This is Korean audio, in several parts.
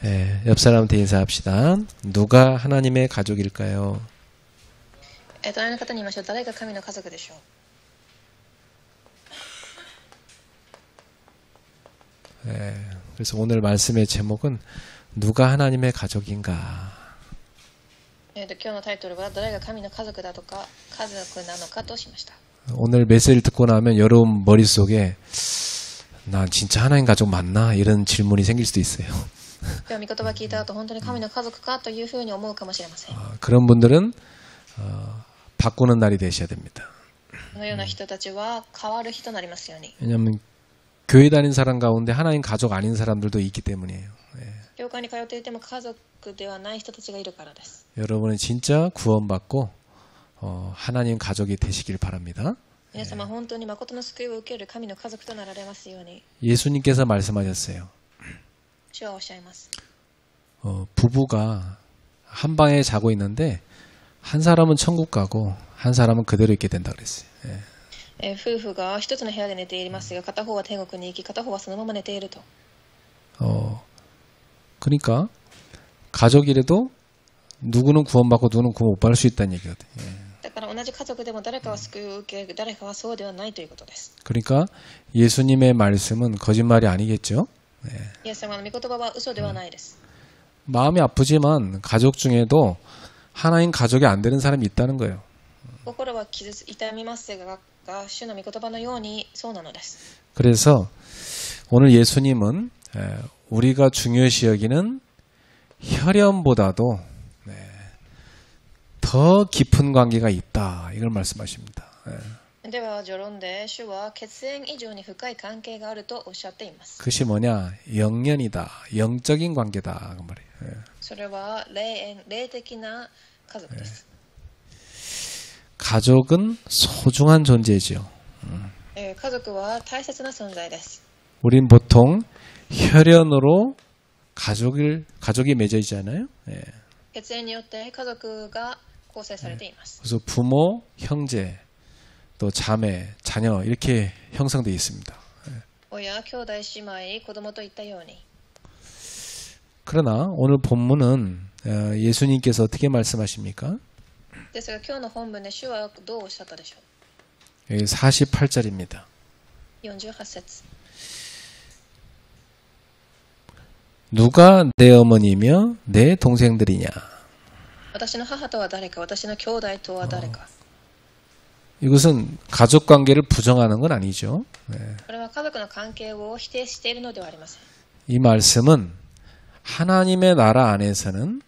네, 옆 사람한테 인사합시다. 누가 하나님의 가족일까요? 隣の方に言いましょう。誰が神の家族でしょう。 네, 그래서 오늘 말씀의 제목은 누가 하나님의 가족인가? 今日のタイトルは誰が神の家族だとか家族なのかとしました。 오늘 메시지를 듣고 나면 여러분 머릿속에 난 진짜 하나님 가족 맞나? 이런 질문이 생길 수도 있어요. 今日御言葉聞いた後本当に神の家族かというふうに思うかもしれません。 그런 분들은 바꾸는 날이 되셔야 됩니다. このような人たちは変わる日となりますように。 왜냐하면 교회 다니는 사람 가운데 하나님 가족 아닌 사람들도 있기 때문이에요. 네. 教会に通っていても家族ではない人たちがいるからです。 여러분은 진짜 구원받고 하나님 가족이 되시길 바랍니다. 皆様本当に誠の救いを受ける神の家族となられますように。 예수님께서 말씀하셨어요. 主はおっしゃいます。 부부가 한 방에 자고 있는데 한 사람은 천국 가고 한 사람은 그대로 있게 된다 그랬어요. 예. 夫婦が一つの部屋で寝ていますが片方は天国に行き片方はそのまま寝ていると。 그러니까 가족이라도 누구는 구원받고 누구는 구원 못 받을 수 있다는 얘기거든요. 예. だから同じ家族でも誰かは救いを受け誰かはそうではないということです。 그러니까 예수님의 말씀은 거짓말이 아니겠죠. 예. イエス様の御言葉は嘘ではないです。 마음이 아프지만 가족 중에도 하나님 가족이 안 되는 사람이 있다는 거예요. 心は痛みますが主の御言葉のようにそうなのです。 그래서 오늘 예수님은 우리가 중요시 여기는 혈연보다도 더 깊은 관계가 있다. 이걸 말씀하십니다. では序論で主は血縁以上に深い関係があるとおっしゃっています。 그것이 뭐냐? 영연이다. 영적인 관계다. 그 말이에요. それは霊的な家族です。 가족은 소중한 존재죠. 家族は大切な存在です。 우린 보통 혈연으로 가족이 맺어 있잖아요. 예. 血縁によって家族が構成されています。 그래서 부모, 형제, 또 자매, 자녀 이렇게 형성되어 있습니다. 親、兄弟、姉妹、子供といったように。 그러나 오늘 본문은 예수님께서 어떻게 말씀하십니까? ですが今日の本文で主はどうおっしゃったでしょう。 여기 48절입니다. 48節。 누가 내 어머니며 내 동생들이냐? 私の母とは誰か、私の兄弟とは誰か。 이것은 가족 관계를 부정하는 건 아니죠. これは家族の関係を否定しているのではありません。 이 말씀은 하나님의 나라 안에서는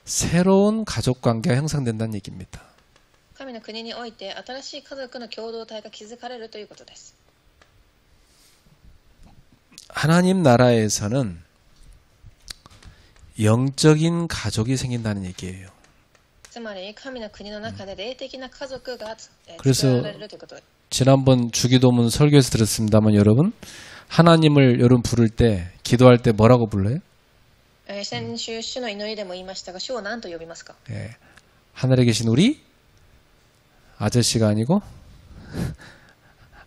새로운 가족 관계가 형성된다는 얘기입니다. 神の国において新しい家族の共同体が築かれるということです。 하나님 나라에서는 영적인 가족이 생긴다는 얘기예요. つまり神の国の中で霊的な家族が作 그래서 られるということです。 지난번 주기도문 설교에서 들었습니다만 여러분 하나님을 여러분 부를 때 기도할 때 뭐라고 불러요? 先週主の祈りでも言いましたが主を何と呼びますか？ 예, 하늘에 계신 우리 아저씨가 아니고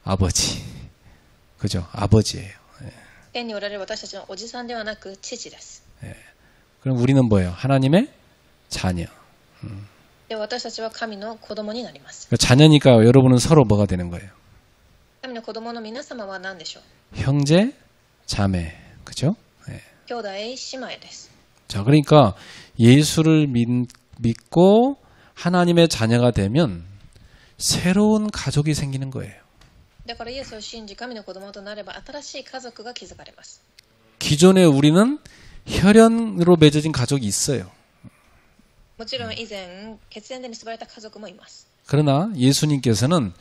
아버지. 그죠? 아버지예요. 天におられる私たちのおじさんではなく父です。 예. 그럼 우리는 뭐예요? 하나님의 자녀. で私たちは神の子供になります。 그러니까 자녀니까 여러분은 서로 뭐가 되는 거예요? 神の子供の皆様は何でしょう？ 형제, 자매. 그죠? 예. 兄弟、姉妹です。 자, 그러니까 예수를 믿고 하나님의 자녀가 되면 새로운 가족이 생기는 거예요. だからイエスを信じ神の子供となれば新しい家族が築かれます。 기존에 우리는 혈연으로 맺어진 가족이 있어요. もちろん以前血縁で結ばれた家族もいます。 그러나 예수님께서는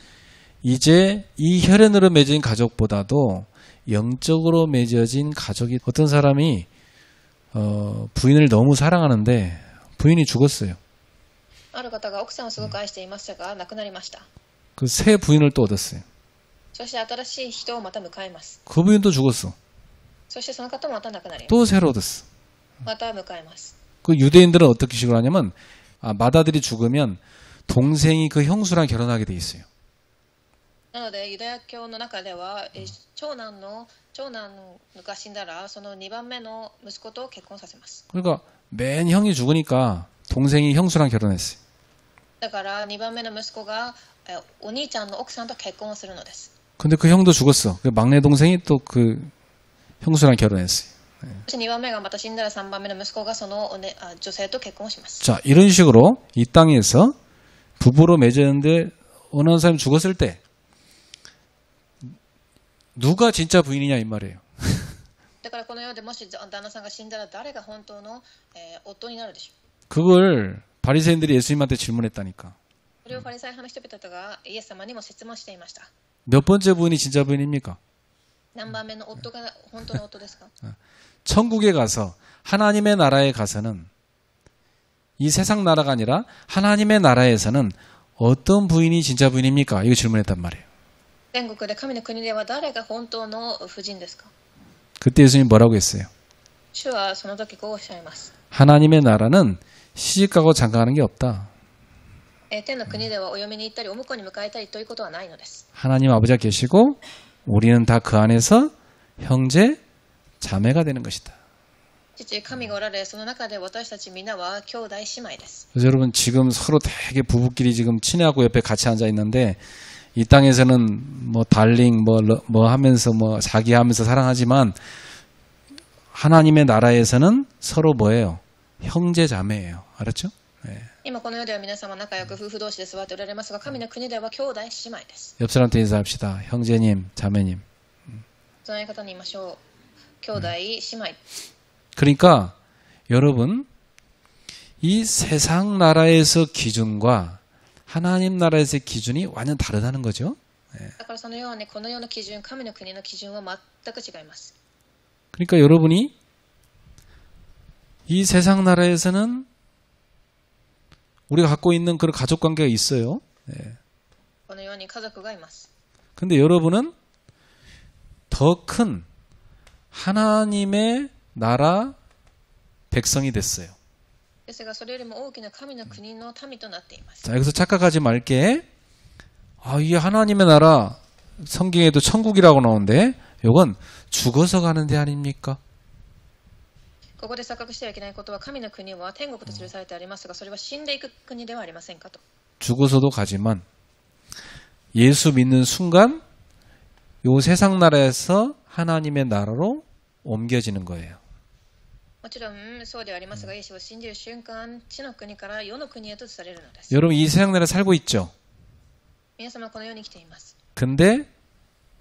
이제 이 혈연으로 맺어진 가족보다도 영적으로 맺어진 가족이 어떤 사람이 부인을 너무 사랑하는데 부인이 죽었어요. ある方が奥さんをすごく愛していましたが亡くなりました。 그 새 부인을 또 얻었어요. そして新しい人をまた迎えます。 그 부인도 죽었어. そしてその方もまた亡くなります。 또 새로 얻었어. また迎えます。 그 유대인들은 어떻게 식으로 하냐면 마다들이 죽으면 동생이 그 형수랑 결혼하게 돼 있어요. なのでユダヤ教の中では、長男が死んだらその2番目の息子と結婚させます。 그러니까 맨 형이 죽으니까 동생이 형수랑 결혼했어요. だから2番目の息子がお兄ちゃんの奥さんと結婚をするのです。 근데 그 형도 죽었어. 그 막내 동생이 또 그 형수랑 결혼했어요. そして2番目がまた死んだら3番目の息子がその女性と結婚します。 자, 이런 식으로 이 땅에서 부부로 맺었는데 어느 한 사람이 죽었을 때 누가 진짜 부인이냐 이 말이에요. だからこの世でもし旦那さんが死んだら誰が本当の、夫になるでしょう。 그걸 바리새인들이 예수님한테 질문했다니까. それをファリサイ派の人々がイエス様にも質問していました。 몇 번째 부인이 진짜 부인입니까? 何番目の夫が本当の夫ですか？ 천국에 가서 하나님의 나라에 가서는 이 세상 나라가 아니라 하나님의 나라에서는 어떤 부인이 진짜 부인입니까? 이거 질문했단 말이에요. 天国で神の国では誰が本当の夫人ですか？ 그때 예수님 뭐라고 했어요? 主はその時こうおっしゃいます。 하나님의 나라는 시집가고 장가가는 게 없다. 天の国ではお嫁に行ったりお婿に迎えたりということはないのです。 하나님 아버지가 계시고 우리는 다 그 안에서 형제, 자매가 되는 것이다. 父神がおられその中で私たち皆は兄弟姉妹です。 그래서 여러분 지금 서로 되게 부부끼리 지금 친해하고 옆에 같이 앉아 있는데 이 땅에서는 뭐 달링 뭐 하면서 뭐 자기 하면서 사랑하지만 하나님의 나라에서는 서로 뭐예요? 형제 자매예요. 알았죠? 네. 今この世では皆様仲良く夫婦同士で座っておられますが神の国では兄弟姉妹です。 옆 사람한테 인사합시다. 형제님, 자매님. 隣の方に言いましょう。兄弟姉妹。 그러니까 여러분 이 세상 나라에서 기준과 하나님 나라에서의 기준이 완전 다르다는 거죠. だからそのようにこの世の基準、神の国の基準は全く違います。 그러니까 여러분이 이 세상 나라에서는 우리가 갖고 있는 그런 가족 관계가 있어요. このように家族がいます。 근데 여러분은 더 큰 하나님의 나라 백성이 됐어요. ですがそれよりも大きな神の国の民となっています。 자, 여기서 착각하지 말게. 아, 이게 하나님의 나라 성경에도 천국이라고 나오는데 이건 죽어서 가는 데 아닙니까? ここで錯覚してはいけないことは神の国は天国と記されてありますがそれは死んでいく国ではありませんかと。 죽어서도 가지만 예수 믿는 순간 요 세상 나라에서 하나님의 나라로 옮겨지는 거예요. もちろんそうではありますがイエスを信じる瞬間地の国から世の国へと移されるのです。 여러분 이 세상 나라에 살고 있죠. 皆様はこのように生きています。 근데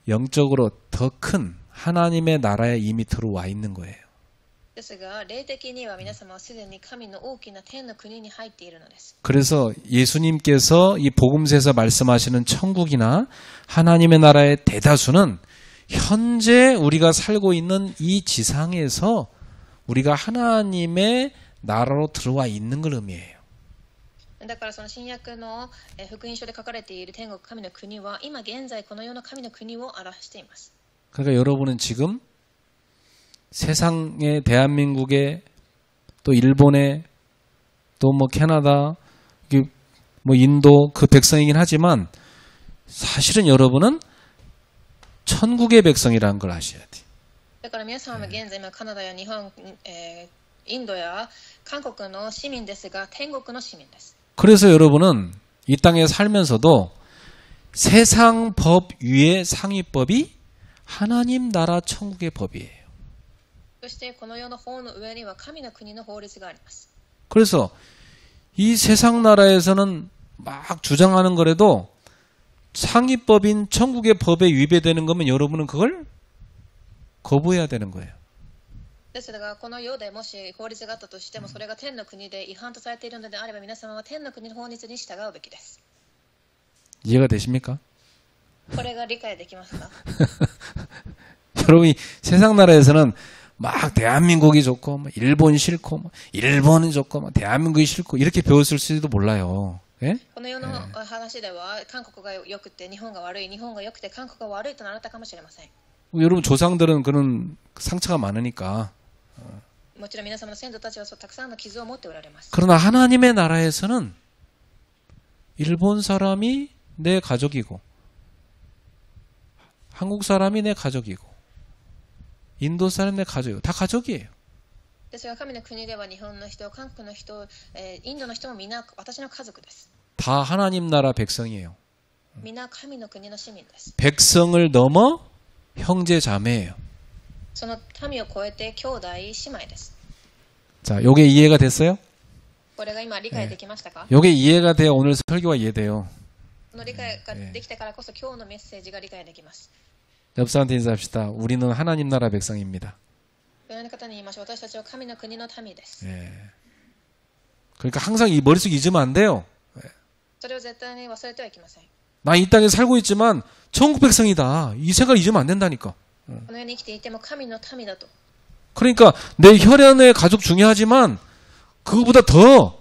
영적으로 더 큰 하나님의 나라에 이미 들어와 있는 거예요. ですが霊的には皆様はすでに神の大きな天の国に入っているのです。 그래서 예수님께서 이 복음서에서 말씀하시는 천국이나 하나님의 나라의 대다수는 현재 우리가 살고 있는 이 지상에서 우리가 하나님의 나라로 들어와 있는 걸 의미해요. だからその新約の福音書で書かれている天国神の国は今現在この世の神の国を表しています。 그러니까 여러분은 지금 세상의 대한민국에 또 일본에 또 뭐 캐나다 뭐 인도 그 백성이긴 하지만 사실은 여러분은 천국의 백성이라는 걸 아셔야 돼요. だから皆さんは現在カナダや日本、インドや韓国の市民ですが天国の市民です。 그래서 여러분은 이 땅에 살면서도 세상 법 위의 상위법이 하나님 나라 천국의 법이에요. そしてこの世の法の上には神の国の法律があります。 그래서 이 세상 나라에서는 막 주장하는 거라도 상위법인 천국의 법에 위배되는 거면 여러분은 그걸 거부해야 되는 거예요. ですがこの世でもし法律があったとしてもそれが天の国で違反とされているのであれば皆様は天の国の法律に従うべきです。 이해가 되십니까? これが理解できますか？ 여러분이 세상 나라에서는 막 대한민국이 좋고 뭐 일본 싫고 뭐 일본은 좋고 뭐 대한민국이 싫고 이렇게 배웠을지도 몰라요. 예? この世の話では韓国が良くて日本が悪い、日本が良くて韓国が悪いと習ったかもしれません。 여러분 조상들은 그런 상처가 많으니까. もちろん皆様の先祖たちはたくさんの傷を持っておられます。 그러나 하나님의 나라에서는 일본 사람이 내 가족이고 한국 사람이 내 가족이고 인도 사람이 내 가족이고 다 가족이에요. ですが神の国では日本の人、韓国の人、インドの人もみんな私の家族です。 다 하나님 나라 백성이에요. みんな神の国の市民です。 백성을 넘어 형제 자매예요. その民を超えて兄弟姉妹です。 자, 요게 이해가 됐어요? これが今理解できましたか？ 요게 이해가 돼야 오늘 설교가 이해돼요. この理解ができたからこそ今日のメッセージが理解できます。 옆 사람한테 인사합시다. 우리는 하나님 나라 백성입니다. 隣の方に言いましょう。私たちは神の国の民です。 예. 그러니까 항상 이 머릿속에 잊으면 안 돼요. それを絶対に忘れてはいけません。 나 이 땅에 살고 있지만 천국 백성이다. 이 생각 잊으면 안 된다니까. この世に生きていても神の民だと。 그러니까 내 혈연의 가족 중요하지만 그거보다 더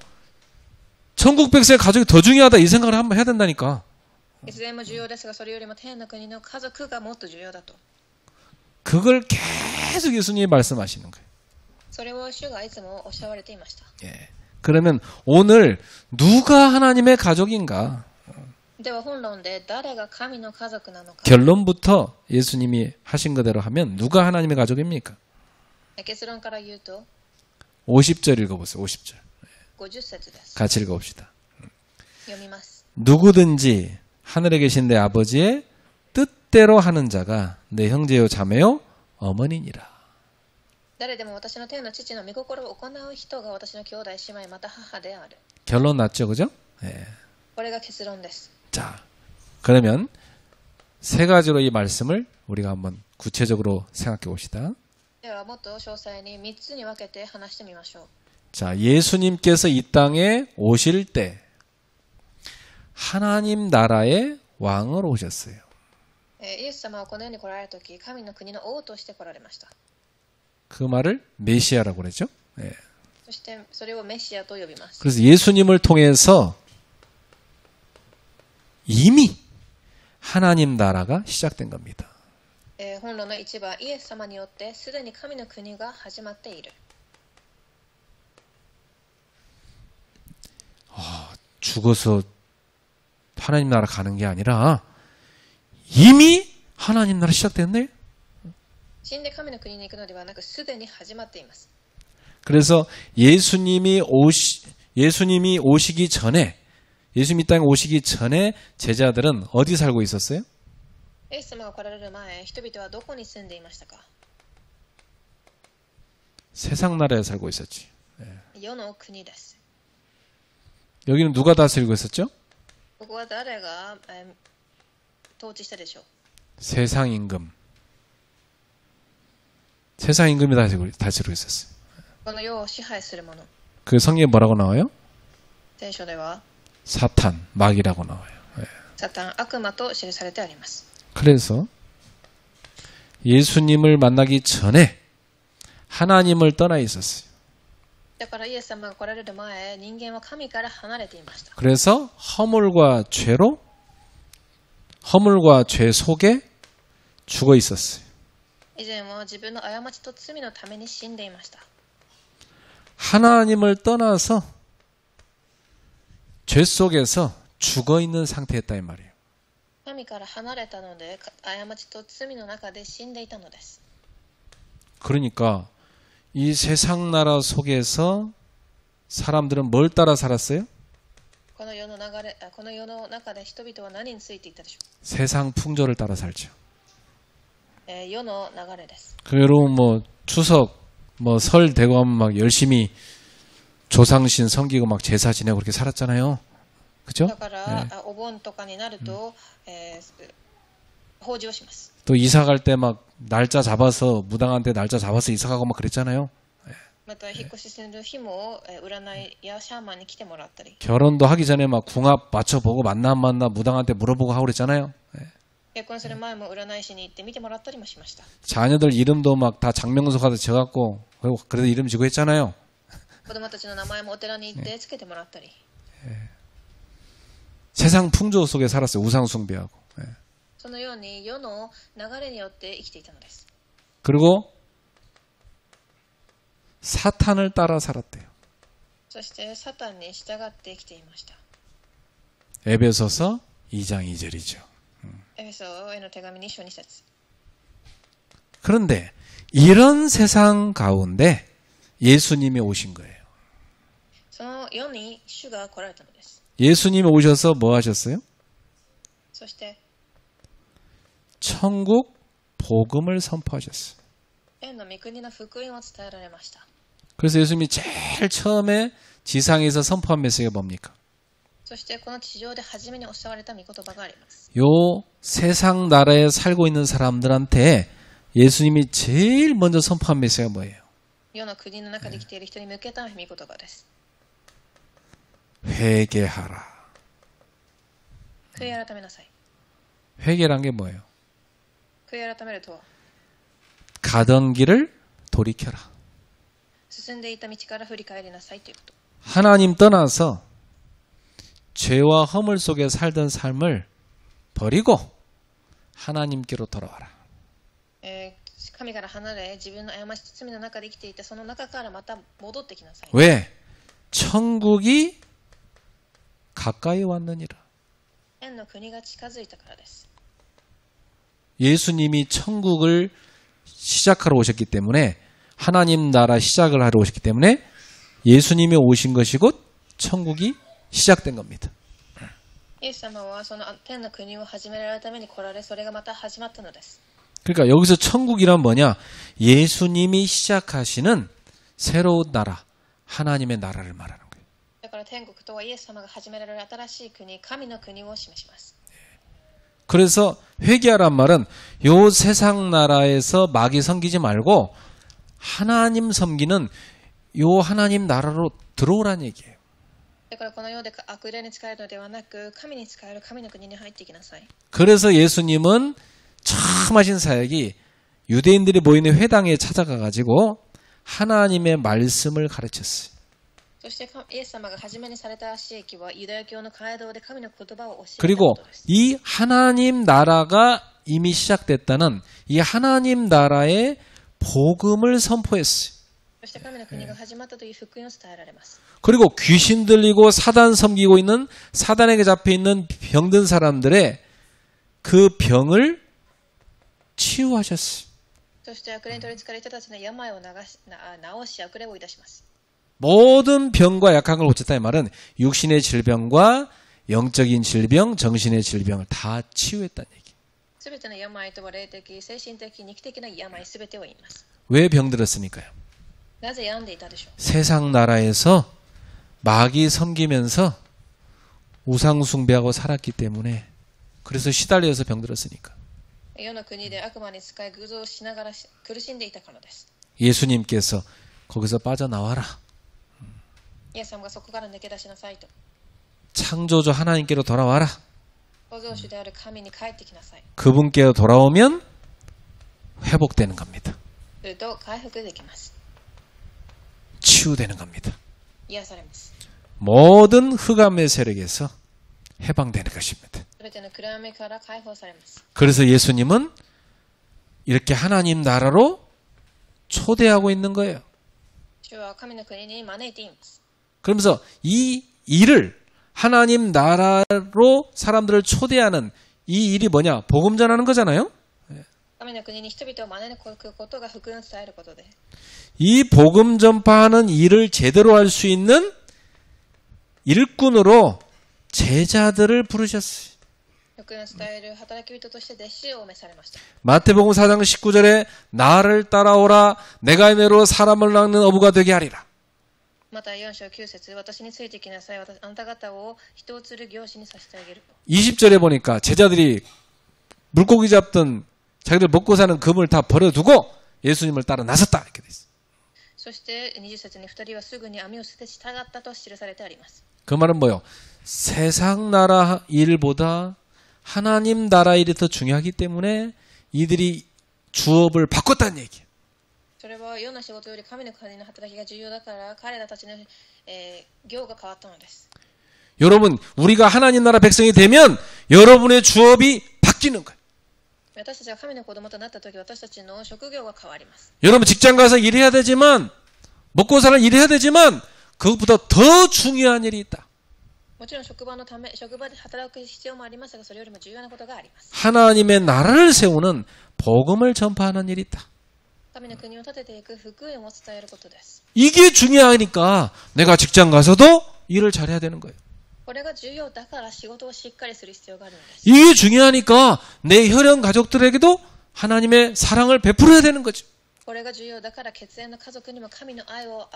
천국 백성의 가족이 더 중요하다 이 생각을 한번 해야 된다니까. いつでも重要ですが、それよりも天の国の家族がもっと重要だと。 그걸 계속 예수님이 말씀하시는 거예요. それを主がいつもおっしゃられていました。 예. 그러면 오늘 누가 하나님의 가족인가? では本論で誰が神の家族なのか。 결론부터 예수님이 하신 그대로 하면 누가 하나님의 가족입니까? 結論から言うと 50절 읽어보세요. 50절. 50節です。 같이 읽어봅시다. 読みます。 누구든지 하늘에 계신 내 아버지의 뜻대로 하는 자가 내 형제요 자매요 어머니니라. 誰でも私の天の父の御心を行う人が私の兄弟姉妹また母である。 결론 났죠, 그죠? 예. これが結論です。 자, 그러면 세 가지로 이 말씀을 우리가 한번 구체적으로 생각해 봅시다. ではもっと詳細に3つに分けて話してみましょう。 자, 예수님께서 이 땅에 오실 때 하나님 나라의 왕으로 오셨어요. イエス様はこの世に来られたとき、神の国の王として来られました。 그 말을 메시아라고 그랬죠. 예. そしてそれをメシアと呼びます。 그래서 예수님을 통해서 이미 하나님 나라가 시작된 겁니다. 本論の一番、イエス様によってすでに神の国が始まっている。 죽어서 하나님 나라 가는 게 아니라 이미 하나님 나라 시작됐네. 死んで神の国に行くのではなく、すでに始まっています。 그래서 예수님이 오시기 전에 예수님 이 땅에 오시기 전에 제자들은 어디 살고 있었어요? イエス様が来られる前、人々はどこに住んでいましたか？ 세상 나라에 살고 있었지. 世の国です。 여기는 누가 다스리고 있었죠? ここは誰が、統治したでしょう？ 세상 임금. 세상 임금이 다스리고 있었어요. この世を支配するもの。 그 성경에 뭐라고 나와요? 聖書では 사탄, 마귀라고 나와요. サタン、悪魔と記されてあります。 그래서 예수님을 만나기 전에 하나님을 떠나 있었어요. だからイエス様が来られる前、人間は神から離れていました。 그래서 허물과 죄 속에 죽어 있었어요. 以前は自分の過ちと罪のために死んでいました。 하나님을 떠나서 죄 속에서 죽어 있는 상태였다 이 말이에요. 神から離れたので、過ちと罪の中で死んでいたのです。 그러니까 이 세상 나라 속에서 사람들은 뭘 따라 살았어요? この世の中で人々は何についていったでしょ 세상 풍조를 따라 살죠. う？世の流れです。 그 여러분 뭐 추석 뭐 설 되고 하면 막 열심히 조상신 섬기고 막 제사 지내고 그렇게 살았잖아요. 그죠? だから、お盆とかになると、法事をします。 또 이사 갈 때 막 날짜 잡아서 무당한테 날짜 잡아서 이사 가고 막 그랬잖아요. また引っ越しする日も、占いやシャーマンに来てもらったり、 결혼도 하기 전에 막 궁합 맞춰보고 만나 안 만나 무당한테 물어보고 하고 그랬잖아요. 結婚する前も占い師に行って見てもらったりもしました。 자녀들 이름도 막 다 장명소 가서 적었고 그래도 이름 지고 했잖아요. 子供たちの名前もお寺に行ってつけてもらったり、 세상 풍조 속에 살았어요. 우상 숭배하고. そのように世の流れによって生きていたのです。 그리고 사탄을 따라 살았대요. そしてサタンに従って生きていました。 에베소서 2장 2절이죠. エフェソへの手紙2章2節 그런데 이런 세상 가운데 예수님이 오신 거예요. その世に主が来られたのです。 예수님이 오셔서 뭐 하셨어요? そして 천국 복음을 선포하셨어요. 天の御国の福音を伝えられました。 그래서 예수님이 제일 처음에 지상에서 선포한 메시지가 뭡니까? そしてこの地上で初めにおっしゃられた御言葉があります。 요 세상 나라에 살고 있는 사람들한테 예수님이 제일 먼저 선포한 메시지가 뭐예요? 世の国の中で生きている人に向けた御言葉です。 회개하라. 悔い改めなさい。 회개란 게 뭐예요? 悔い改めるとは 가던 길을 돌이켜라. 進んでいた道から振り返りなさいということ。 하나님 떠나서 죄와 허물 속에 살던 삶을 버리고 하나님께로 돌아와라. 神から離れ自分の過ち罪の中で生きていてその中からまた戻ってきなさい。 왜? 천국이 가까이 왔느니라. 天の国が近づいたからです。 예수님이 천국을 시작하러 오셨기 때문에 하나님 나라 시작을 하러 오셨기 때문에 예수님이 오신 것이 곧 천국이 시작된 겁니다. イエス様はその天の国を始められるために来られ、それがまた始まったのです。 그러니까 여기서 천국이란 뭐냐? 예수님이 시작하시는 새로운 나라, 하나님의 나라를 말하는 거예요. だから天国とはイエス様が始められる新しい国、神の国を示します。 그래서 회개하란 말은 요 세상 나라에서 마귀 섬기지 말고 하나님 섬기는 요 하나님 나라로 들어오란 얘기예요. だからこの世で悪霊に仕えるのではなく神に仕える神の国に入っていきなさい。 그래서 예수님은 처음 하신 사역이 유대인들이 모이는 회당에 찾아가 가지고 하나님의 말씀을 가르쳤어요. そしてイエス様が初めにされた使役はユダヤ教の街道で神の言葉を教えた 그리고 ことです。 이 하나님 나라가 이미 시작됐다는 이 하나님 나라의 복음을 선포했어요. そして神の国が始まったという福音を伝えられます。 그리고 귀신 들리고 사단 섬기고 있는 사단에게 잡혀 있는 병든 사람들의 그 병을 치유하셨어요. そして悪霊に取り憑かれる人たちの病を治し悪霊を追い出します。 모든 병과 약한 걸 고쳤다는 말은 육신의 질병과 영적인 질병, 정신의 질병을 다 치유했다는 얘기. すべての病とは霊的、精神的、肉的な病すべてを言います。 왜 병들었습니까요? なぜ病んでいたでしょう。 세상 나라에서 마귀 섬기면서 우상 숭배하고 살았기 때문에 그래서 시달려서 병들었으니까. 世の国で悪魔に仕え偶像をしながら苦しんでいたからです。 예수님께서 거기서 빠져나와라. イエス様がそこから抜け出しなさいと。 창조주 하나님께로 돌아와라. 創造主である神に帰ってきなさい。 그분께로 돌아오면 회복되는 겁니다. すると回復できます。 치유되는 겁니다. 癒されます。 모든 흑암의 세력에서 해방되는 것입니다. すべての暗闇から解放されます。 그래서 예수님은 이렇게 하나님 나라로 초대하고 있는 거예요. 主は神の国に招いています。 그러면서 이 일을 하나님 나라로 사람들을 초대하는 이 일이 뭐냐? 복음 전하는 거잖아요. 神の国に人々を招くことが福音を伝えることで、 이 복음 전파하는 일을 제대로 할 수 있는 일꾼으로 제자들을 부르셨어요. 福音を伝える働き人として弟子をお召されました。 마태복음 4장 19절에 나를 따라오라 내가 너로 사람을 낚는 어부가 되게 하리라. また4章9節私についてきなさい。あなた方を人を釣る業師にさせてあげる。 20절에 보니까 제자들이 물고기 잡던 자기들 먹고 사는 금을 다 버려두고 예수님을 따라 나섰다 이렇게 돼 있어요. そして20節に2人はすぐに網を捨て従ったと記されてあります。 그 말은 뭐요? 세상 나라 일보다 하나님 나라 일이 더 중요하기 때문에 이들이 주업을 바꿨다는 얘기예요. それは世の仕事より神の国の働きが重要だから彼らたちの、業が変わったのです。 여러분, 우리가 하나님 나라 백성이 되면 여러분의 주업이 바뀌는 거예요. 私たちが神の子供となったとき、私たちの職業が変わります。 여러분 직장 가서 일해야 되지만 먹고 사는 일해야 되지만 그것보다 더 중요한 일이 있다. もちろん職場のため、職場で働く必要もありますが、それよりも重要なことがあります。 하나님의 나라를 세우는 복음을 전파하는 일이 있다. 神の国を立てていく福音を伝えることです。 이게 중요하니까 내가 직장 가서도 일을 잘해야 되는 거예요. これが重要だから仕事をしっかりする必要があるのです。 이게 중요하니까 내 혈연 가족들에게도 하나님의 사랑을 베풀어야 되는 거죠. これが重要だから血縁の家族にも神の愛を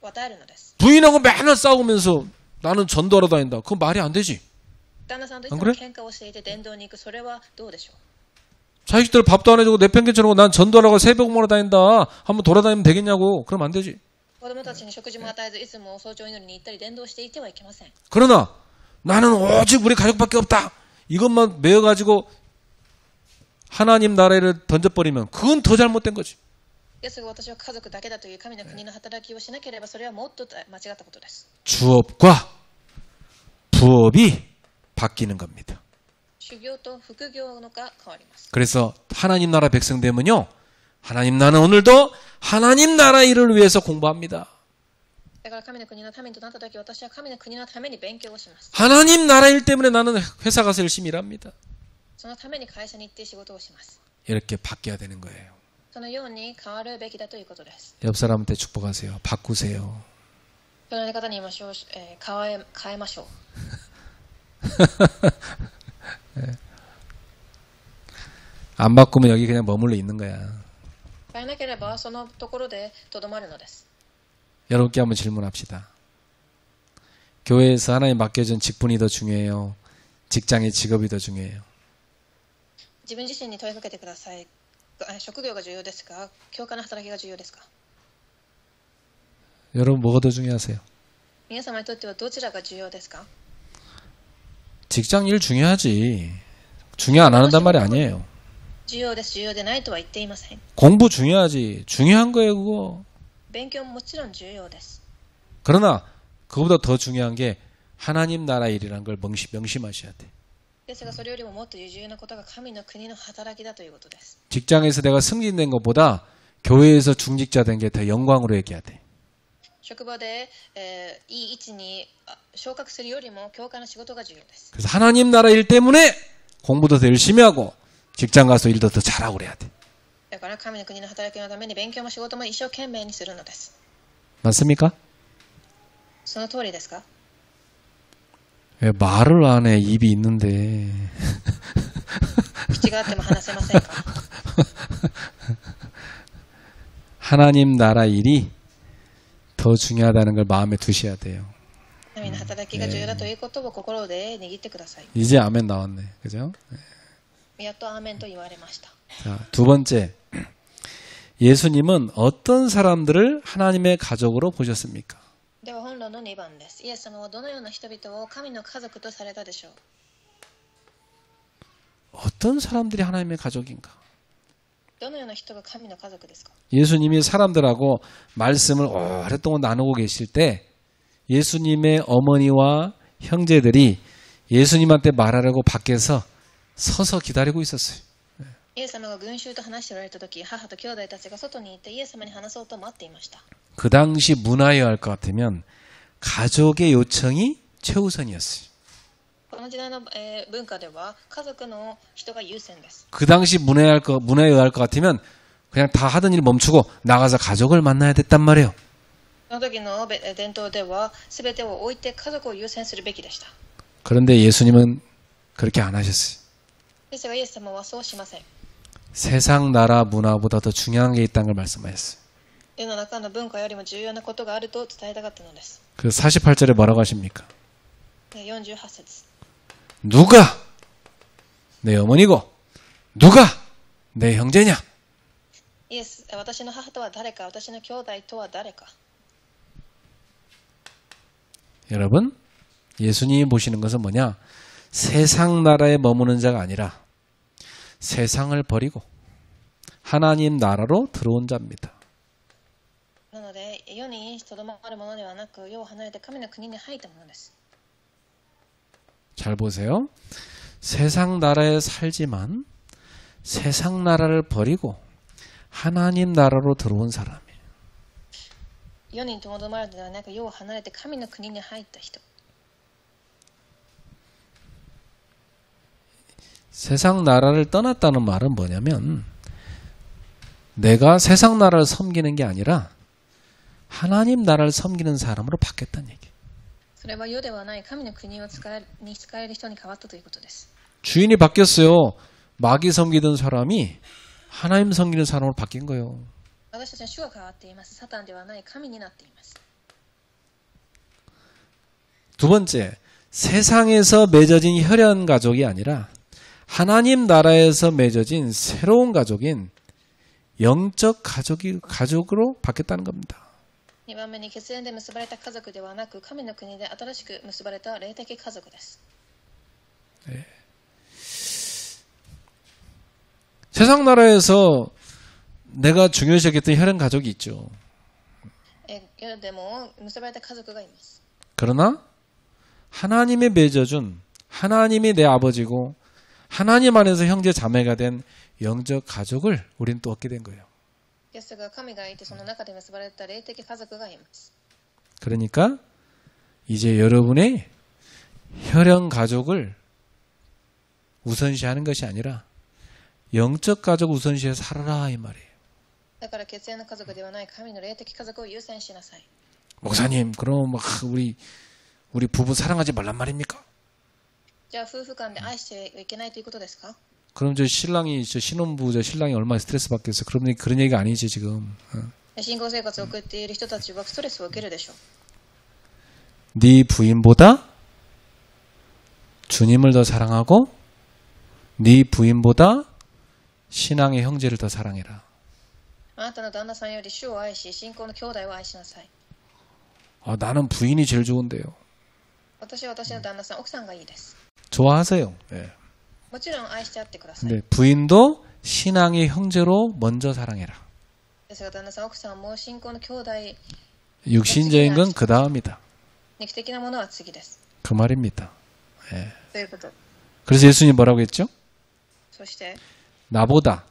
与えるのです。 부인하고 맨날 싸우면서 나는 전도하러 다닌다. 그건 말이 안 되지. 旦那さんといつも喧嘩をしていて伝道に行く、それはどうでしょう。 자식들 밥도 안 해주고 내 편견처럼 난 전도하러 새벽 먹으러 다닌다. 한번 돌아다니면 되겠냐고. 그러면 안 되지. 子供たちに食事も与えず、いつも早朝祈りに行ったり伝道していてはいけません。 그러나 나는 오직 우리 가족밖에 없다. 이것만 메어가지고 하나님 나라를 던져버리면 그건 더 잘못된 거지. ですが私は家族だけだという神の国の働きをしなければ、それはもっと間違ったことです。 주업과 부업이 바뀌는 겁니다. 修行と副業のが変わります。 그래서 하나님 나라 백성 되면요. 하나님 나는 오늘도 하나님 나라 일을 위해서 공부합니다. だから神の国の民となった時、私は神の国のために勉強をします。 하나님 나라 일 때문에 나는 회사 가서 열심히 일합니다. そのために会社に行って仕事をします。 이렇게 바뀌어야 되는 거예요. そのように変わるべきだということです。 옆 사람한테 축복하세요. 바꾸세요. 隣の方に言いましょう、変えましょう。 안 바꾸면 여기 그냥 머물러 있는 거야. 変えなければそのところでとどまるのです。 여러분께 한번 질문합시다. 교회에서 하나님 맡겨준 직분이 더 중요해요? 직장의 직업이 더 중요해요? 自分自身に問いかけてください。職業が重要ですか？教会の働きが重要ですか？ 여러분 뭐가 더 중요하세요? 皆様にとってはどちらが重要ですか？ 직장 일 중요하지. 중요 안 한단 말이 아니에요. 重要です、重要でないとは言っていません。 공부 중요하지. 중요한 거예요, 그거. 勉強ももちろん重要です。 그러나 그거보다 더 중요한 게 하나님 나라 일이라는 걸 명심하셔야 돼. ですがそれよりももっと重要なことが神の国の働きだということです。 직장에서 내가 승진된 것보다 교회에서 중직자 된 게 더 영광으로 얘기해야 돼. 職場で、いい位置に昇格するよりも教会の仕事が重要です。 그래서 하나님 나라 일 때문에 공부도 더 열심히 하고 직장 가서 일도 더 잘하고 그래야 돼. だから神の国の働きのために勉強も仕事も一生懸命にするのです。 맞습니까? その通りですか？ 왜 말을 안 해? 입이 있는데. 口があっても話せませんか？ 하나님 나라 일이 더 중요하다는 걸 마음에 두셔야 돼요. 神の働きが重要だということを心で握ってください。 이제 아멘 나왔네. 그죠? やっとアーメンと言われました。 자, 두 번째. 예수님은 어떤 사람들을 하나님의 가족으로 보셨습니까? では本論の2番です。イエス様はどのような人々を神の家族とされたでしょう？ 어떤 사람들이 하나님의 가족인가? どのような人が神の家族ですか？ 예수님이 사람들하고 말씀을 오랫동안 나누고 계실 때 예수님의 어머니와 형제들이 예수님한테 말하려고 밖에서 서서 기다리고 있었어요. イエス様が群衆と話しておられた時、母と兄弟たちが外にいてイエス様に話そうと待っていました。 그 당시 문화에 할 것 같으면 가족의 요청이 최우선이었어요. この時代の、文化では家族の人が優先です。 그 당시 문화에 의할 것 같으면 그냥 다 하던 일 멈추고 나가서 가족을 만나야 됐단 말이에요. その時の伝統では全てを置いて家族を優先するべきでした。 그런데 예수님은 그렇게 안 하셨어요. ですがイエス様はそうしません。 세상 나라 문화보다 더 중요한 게 있다는 걸 말씀하셨어요. 世の中の文化よりも重要なことがあると伝えたかったのです。 그 48절에 뭐라고 하십니까? 48節。 누가 내 어머니고 누가 내 형제냐? イエス、私の母とは誰か、私の兄弟とは誰か。 여러분, 예수님이 보시는 것은 뭐냐? 세상 나라에 머무는 자가 아니라 세상을 버리고 하나님 나라로 들어온 자입니다. なので、世にとどまるものではなく、世を離れて神の国に入ったものです。 잘 보세요. 세상 나라에 살지만 세상 나라를 버리고 하나님 나라로 들어온 사람이에요. 世にとどまるのではなく、世を離れて神の国に入った人。 세상 나라를 떠났다는 말은 뭐냐면 내가 세상 나라를 섬기는 게 아니라 하나님 나라를 섬기는 사람으로 바뀌었다는 얘기. それは世ではない神の国に使える人に変わったということです。 주인이 바뀌었어요. 마귀 섬기던 사람이 하나님 섬기는 사람으로 바뀐 거예요. 私たちは主が変わっています。サタンではない神になっています。 두 번째, 세상에서 맺어진 혈연 가족이 아니라 하나님 나라에서 맺어진 새로운 가족인 영적 가족으로 바뀌었다는 겁니다. 2番目に血縁で結ばれた家族ではなく神の国で新しく結ばれた霊的家族です。 네. 세상 나라에서 내가 중요시 여겼던 혈연 가족이 있죠. 世でも結ばれた家族がいます。 그러나 하나님이 맺어준 하나님이 내 아버지고 하나님 안에서 형제 자매가 된 영적 가족을 우리는 또 얻게 된 거예요. ですが神がいてその中で結ばれた霊的家族がいます。 그러니까 이제 여러분의 혈연 가족을 우선시하는 것이 아니라 영적 가족 우선시해서 살아라 이 말이에요. だから血縁の家族ではない神の霊的家族を優先しなさい。 목사님, 그럼 막 우리 부부 사랑하지 말란 말입니까? じゃあ夫婦間で愛してはいけないということですか？ 그럼 저 신혼부 신랑이 얼마나 스트레스 받겠어? 그런 얘기가 아니지 지금. 新婚生活を送っている人たちはストレスを受けるでしょう。 네 부인보다 주님을 더 사랑하고 네 부인보다 신앙의 형제를 더 사랑해라. あなたの旦那さんより主を愛し、信仰の兄弟を愛しなさい。 나는 부인이 제일 좋은데요. 私は私の旦那さん、奥さんがいいです。 좋아하세요. 예. もちろん愛してあってください。 근데 부인도 신앙의 형제로 먼저 사랑해라. ですが旦那さん、奥さんも信仰の兄弟、 육신적인 건 그 다음이다. 肉的なものは次です。 그 말입니다. 예. ということ。 그래서 예수님 뭐라고 했죠? そして、 나보다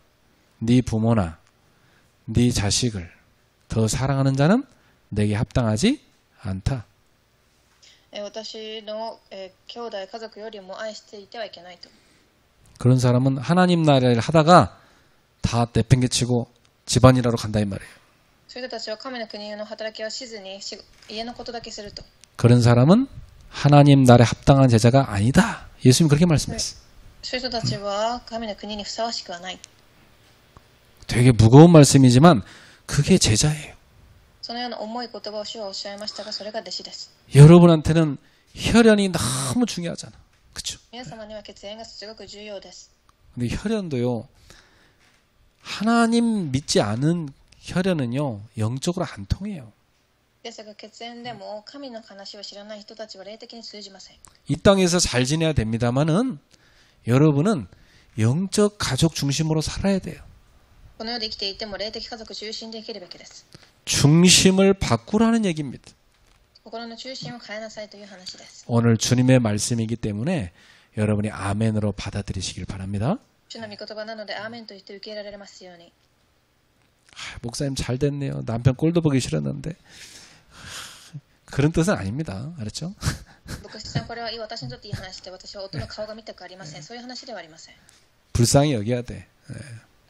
네 부모나 네 자식을 더 사랑하는 자는 내게 합당하지 않다. 私の兄弟家族よりも愛していてはいけないと。 그런 사람은 하나님 나라를 하다가 다 내팽개치고 집안일하러 간다 이 말이에요. そういう人たちは神の国の働きをしずに家のことだけすると。 그런 사람은 하나님 나라에 합당한 제자가 아니다. 예수님 그렇게 말씀했어요. そういう人たちは神の国にふさわしくはない。 되게 무거운 말씀이지만 그게 제자예요. そのような重い言葉を主はおっしゃいましたが、それが弟子です。 여러분한테는 혈연이 너무 중요하잖아. 그렇죠? 皆様には血縁がすごく重要です。 근데 혈연도요. 하나님 믿지 않은 혈연은요. 영적으로 안 통해요. ですが血縁でも神の話を知らない人たちは霊的に通じません。 이 땅에서 잘 지내야 됩니다만은 여러분은 영적 가족 중심으로 살아야 돼요. この世で生きていても霊的家族中心で生きるべきです。 중심을 바꾸라는 얘기입니다. 心の中心を変えなさいという話です。 오늘 주님의 말씀이기 때문에 여러분이 아멘으로 받아들이시길 바랍니다. 主の御言葉なのでアーメンと言って受け入れられますように。 목사님 잘 됐네요. 남편 꼴도 보기 싫었는데. 그런 뜻은 아닙니다. 알았죠? 牧師さん、これは私にとっていい話で、私は夫の顔が見たくありません。そういう話ではありません。 불쌍히 여겨야 돼.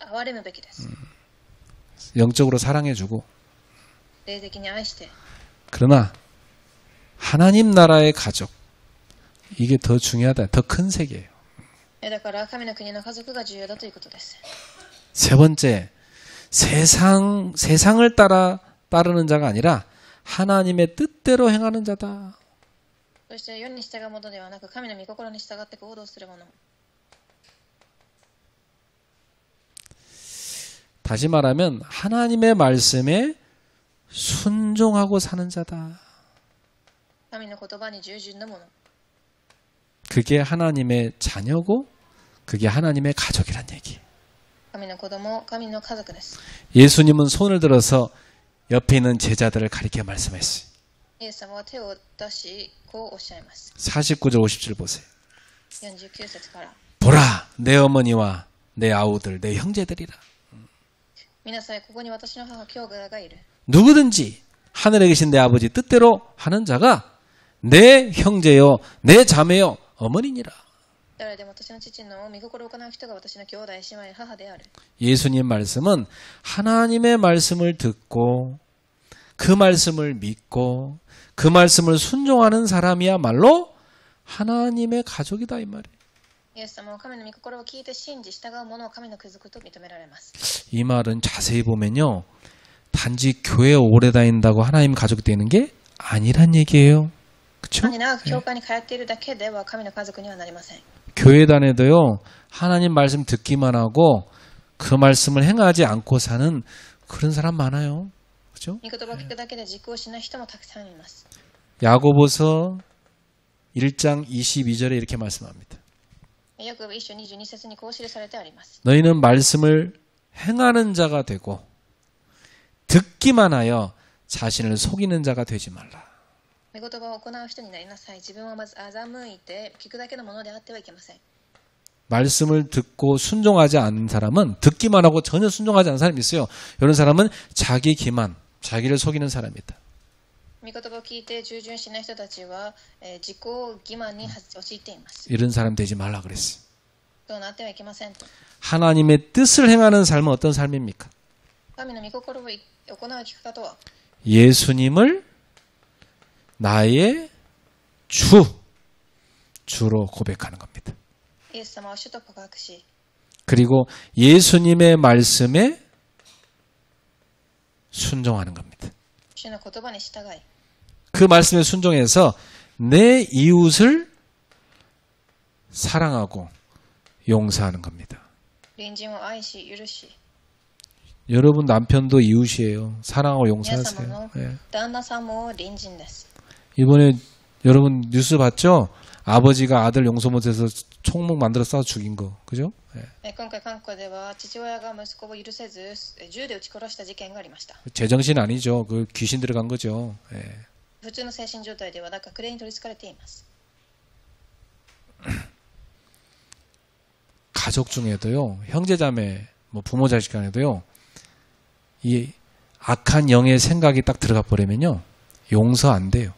憐れむべきです。 영적으로 사랑해주고. 霊的に愛して。 그러나 하나님 나라의 가족 이게 더 중요하다. 더 큰 세계예요. だから神の国の家族が重要だということです。 세 번째, 세상을 따르는 자가 아니라 하나님의 뜻대로 행하는 자다. そして世に従うものではなく、神の御心に従って行動するもの。 다시 말하면 하나님의 말씀에 순종하고 사는 자다. 神の言葉に従順なもの。 그게 하나님의 자녀고 그게 하나님의 가족이란 얘기. 神の子供、神の家族です。 예수님은 손을 들어서 옆에 있는 제자들을 가리켜 말씀했어요. イエス様は手を出し、こうおっしゃいます。 49절 50절 보세요. 49節から。 보라 내 어머니와 내 아우들 내 형제들이라. 皆さん、ここに私の母、兄弟がいる。 누구든지 하늘에 계신 내 아버지 뜻대로 하는 자가 내 형제요 내 자매요 어머니니라. 誰でも私の父の御心を行う人が私の兄弟姉妹母である。 예수님 말씀은 하나님의 말씀을 듣고 그 말씀을 믿고 그 말씀을 순종하는 사람이야말로 하나님의 가족이다 이 말이에요. イエス様は神の御心を聞いて信じ従う者を神の家族と認められます。 이 말은 자세히 보면요. 단지 교회에 오래 다닌다고 하나님 가족이 되는 게 아니란 얘기예요. 그렇죠? 単に長く教会に通っているだけでは神の家族にはなりません。 교회 다녀도요. 하나님 말씀 듣기만 하고 그 말씀을 행하지 않고 사는 그런 사람 많아요. 그렇죠? 御言葉を聞くだけで実行しない人もたくさんいます。 야고보서 1장 22절에 이렇게 말씀합니다. ヤコブ1章22節にこう記されてあります。 너희는 말씀을 행하는 자가 되고 듣기만 하여 자신을 속이는 자가 되지 말라. 御言葉を行う人になりなさい。自分はまず欺いて聞くだけのものであってはいけません。 말씀을 듣고 순종하지 않는 사람은 듣기만 하고 전혀 순종하지 않는 사람이 있어요. 이런 사람은 자기 기만, 자기를 속이는 사람이다. 御言葉を聞いて従順しない人たちは、自己欺瞞に陥っています。 이런 사람 되지 말라 그랬어요. そうなってはいけませんと。 하나님의 뜻을 행하는 삶은 어떤 삶입니까? 神の御心を行う生き方とは 예수님을 나의 주로 고백하는 겁니다. イエス様を主と告白し、 그리고 예수님의 말씀에 순종하는 겁니다. 主の言葉に従い、 그 말씀에 순종해서 내 이웃을 사랑하고 용서하는 겁니다. 隣人を愛し許し、 여러분 남편도 이웃이에요. 사랑하고 皆様 용서하세요. の 예. 旦那さんも隣人です。 이번에 여러분 뉴스 봤죠? 아버지가 아들 용서 못해서 총목 만들어 쏴 죽인 거. 그죠? 예. 今回韓国では父親が息子を許せず銃で撃ち殺した事件がありました。 제정신 아니죠. 그 귀신 들어간 거죠. 예. 普通の精神状態ではなんかクレーに取り憑かれています。 가족 중에도요. 형제자매 뭐 부모 자식 간에도요. 이 악한 영의 생각이 딱 들어가 버리면요. 용서 안 돼요.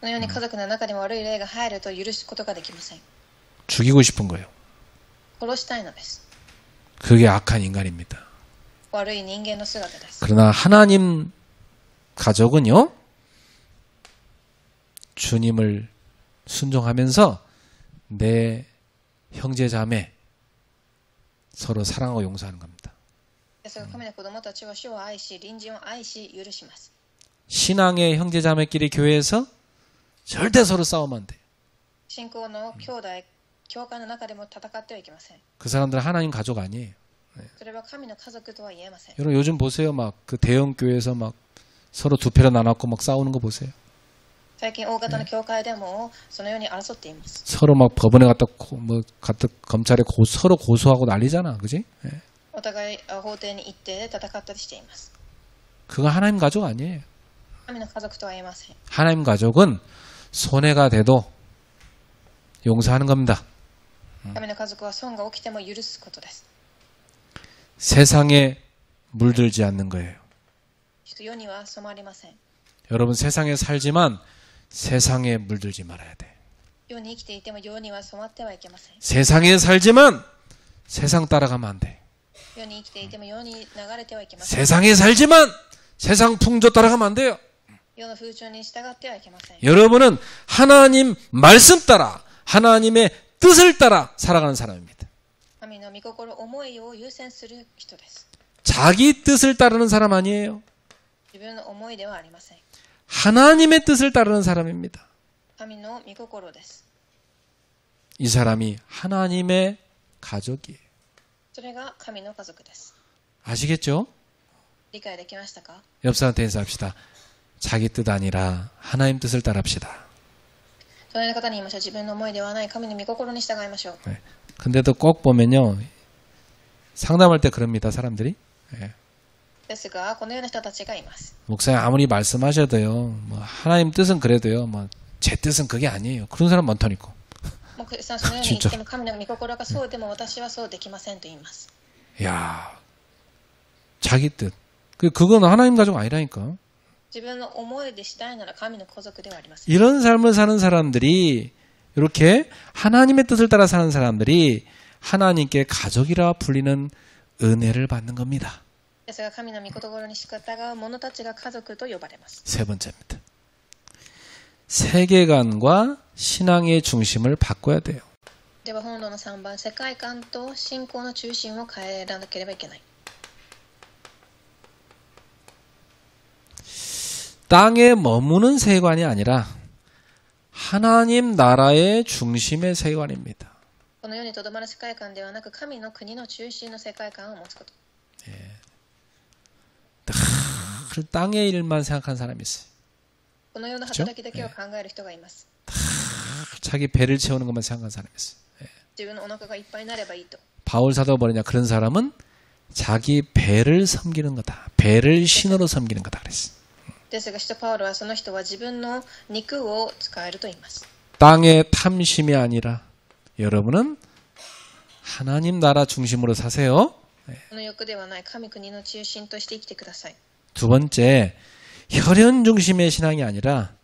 このように家族の中にも悪い霊が入ると許すことができません。 죽이고 싶은 거예요. 殺したいのです。 그게 악한 인간입니다. 悪い人間の姿です。 그러나 하나님 가족은요. 주님을 순종하면서 내 형제 자매 서로 사랑하고 용서하는 겁니다. ですが神の子供たちは主を愛し、隣人を愛し、許します。 신앙의 형제 자매끼리 교회에서 절대 서로 싸우면 안 돼요. 信仰の兄弟、教会の中でも戦ってはいけません。 그 사람들은 하나님 가족 아니에요. それは神の家族とは言えません。 여러분 요즘 보세요. 막 그 대형 교회에서 막 서로 두 패로 나눠고 막 싸우는 거 보세요. 最近大型の教会でもそのように争っています。 서로 막 법원에 갔다 검찰에 서로 고소하고 난리잖아. 그지? 예. お互い法廷に行って戦ったりしています。 그거 하나님 가족 아니에요. 神の家族とは言えません。 하나님 가족은 손해가 돼도 용서하는 겁니다. 神の家族は損が起きても許すことです。 세상에 물들지 않는 거예요. 世には染まりません。 여러분 세상에 살지만 세상에 물들지 말아야 돼. 世に生きていても世には染まってはいけません。 세상에 살지만 세상 따라가면 안 돼. 世に生きていても世に流れてはいけません。 세상에 살지만 세상 풍조 따라가면 안 돼요. 世の風潮に従ってはいけません。 여러분은 하나님 말씀 따라 하나님의 뜻을 따라 살아가는 사람입니다. 神の御心、思いを優先する人です。 자기 뜻을 따르는 사람 아니에요. 自分の思いではありません。 하나님의 뜻을 따르는 사람입니다. 神の御心です。 이 사람이 하나님의 가족이에요. それが神の家族です。 아시겠죠? 理解できましたか？ 옆 사람한테 인사합시다. 자기 뜻 아니라 하나님 뜻을 따릅시다. 隣の方に言いましょう。自分の思いではない神の御心に従いましょう。 네. 근데도 꼭 보면요. 상담할 때 그럽니다. 사람들이. 네. ですが、このような人たちがいます。 목사님 아무리 말씀하셔도요. 뭐 하나님 뜻은 그래도요. 뭐 제 뜻은 그게 아니에요. 그런 사람 많다니까. もうそのように言っても神の御心がそうでも私はそうできませんと言います。 야, 자기 뜻. 그건 하나님 가족 아니라니까. 自分の思いでしたいなら神の家族ではありません。 이런 삶을 사는 사람들이 이렇게 하나님의 뜻을 따라 사는 사람들이 하나님께 가족이라 불리는 은혜를 받는 겁니다. ですが神の御心に従う者たちが家族と呼ばれます。 세 번째입니다. 세계관과 신앙의 중심을 바꿔야 돼요. では本論の3番、世界観と信仰の中心を変えなければいけない。 땅에 머무는 세계관이 아니라 하나님 나라의 중심의 세계관입니다. この世にとどまる世界観ではなく、神の国の中心の世界観を持つこと。 늘 땅의 일만 생각하는 사람이 있어요. この世の働きだけを考える人がいます。 자기 배를 채우는 것만 생각하는 사람이 있어요. 自分のお腹がいっぱいになればいいと。 바울 사도가 뭐냐? 그런 사람은 자기 배를 섬기는 거다. 배를 신으로 섬기는 거다 그랬어요. ですが使徒パウロはその人は自分の肉を使えると言います。 땅의 탐심이 아니라 여러분은 하나님 나라 중심으로 사세요. この欲ではない神国の中心として生きてください。 두 번째, 혈연 중심의 신앙이 아니라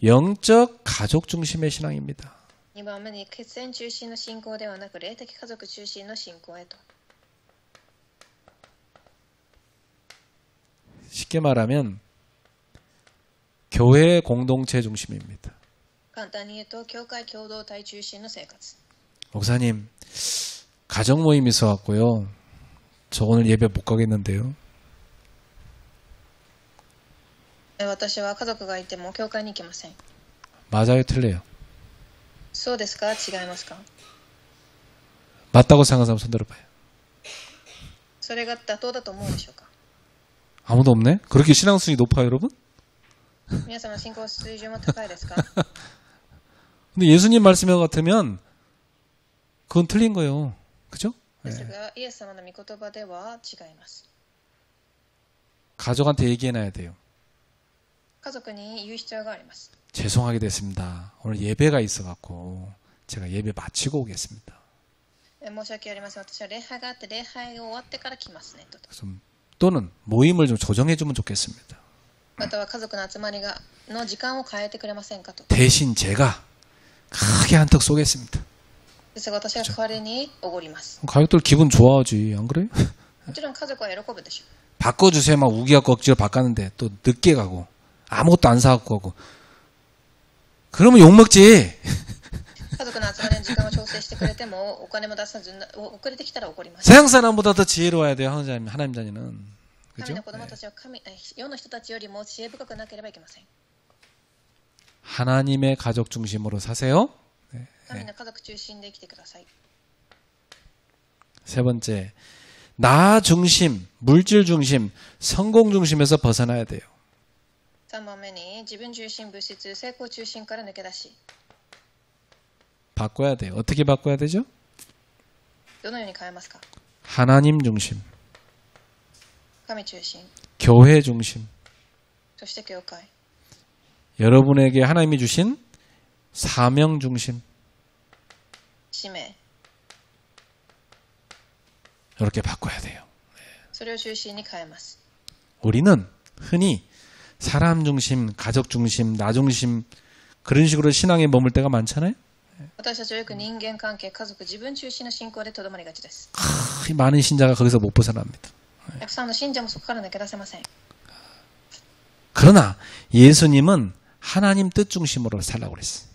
영적 가족 중심의 신앙입니다. 2番目に血縁中心の信仰ではなく、霊的家族中心の信仰へと。 쉽게 말하면 교회 공동체 중심입니다. 簡単に言うと、教会共同体中心の生活。 목사님, 가정 모임 있어갖고요. 저 오늘 예배 못 가겠는데요. 私は家族がいても教会に行けません。 맞아요, 틀려요? そうですか？違いますか？ 맞다고 생각하는 사람 손 들어봐요. それが妥当だと思うでしょうか？ 아무도 없네? 그렇게 신앙순위 높아요, 여러분? 皆様信仰水準は高いですか？ 근데 예수님 말씀 같으면 그건 틀린 거예요. 그죠? ですが、イエス様の御言葉では違います。 가족한테 얘기해놔야 돼요. 家族に言う必要があります。 죄송하게 됐습니다. 오늘 예배가 있어갖고 제가 예배 마치고 오겠습니다. 申し訳ありません。私は礼拝があって礼拝が終わってから来ますねと。 또는 모임을 좀 조정해주면 좋겠습니다. または家族の集まりの時間を変えてくれませんかと。 대신 제가 크게 한턱 쏘겠습니다. ですが私が代わりにおごります。 가족들 기분 좋아하지, 안 그래요? もちろん家族は喜ぶでしょう。 바꿔주세요. 막 우기갖고 억지로 바꿨는데 또 늦게 가고 아무것도 안 사갖고 가고 그러면 욕먹지. 家族の集まりの時間を調整してくれてもお金も出さず遅れてきたら怒ります。 세상 사람보다 더 지혜로워야 돼요. 하나님 자녀는. 神 그죠? の子供たちは世の人たちよりも知恵深くなければいけません。 하나님의 가족 중심으로 사세요. 神の家族中心で生きてください。 세 번째, 나 중심, 물질 중심, 성공 중심에서 벗어나야 돼요. 3番目に自分中心、物質、成功中心から抜け出し、 바꿔야 돼요. 어떻게 바꿔야 되죠? どのように変えますか？ 하나님 중심, 神中心、 교회 중심. そして教会、 여러분에게 하나님이 주신 사명 중심. 使命、 이렇게 바꿔야 돼요. それを中心に変えます。 우리는 흔히 사람 중심, 가족 중심, 나 중심 그런 식으로 신앙에 머물 때가 많잖아요. 私たちはよく人間関係、家族、自分中心の信仰でとどまりがちです。 이 많은 신자가 거기서 못 벗어납니다. たくさんの信者もそこから抜け出せません。 그러나 예수님은 하나님 뜻 중심으로 살라고 그랬어요.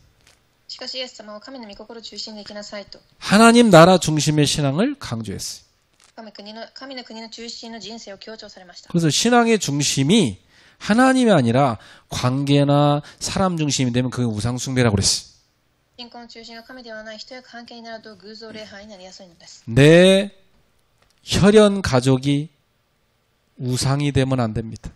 しかしイエス様は神の御心中心で生きなさいと。 하나님 나라 중심의 신앙을 강조했어요. 神の国の中心の人生を強調されました。 그래서 신앙의 중심이 하나님이 아니라 관계나 사람 중심이 되면 그게 우상숭배라고 그랬어요. 信仰の中心が神ではない人や関係になると偶像礼拝になりやすいのです。 내 혈연 가족이 우상이 되면 안 됩니다.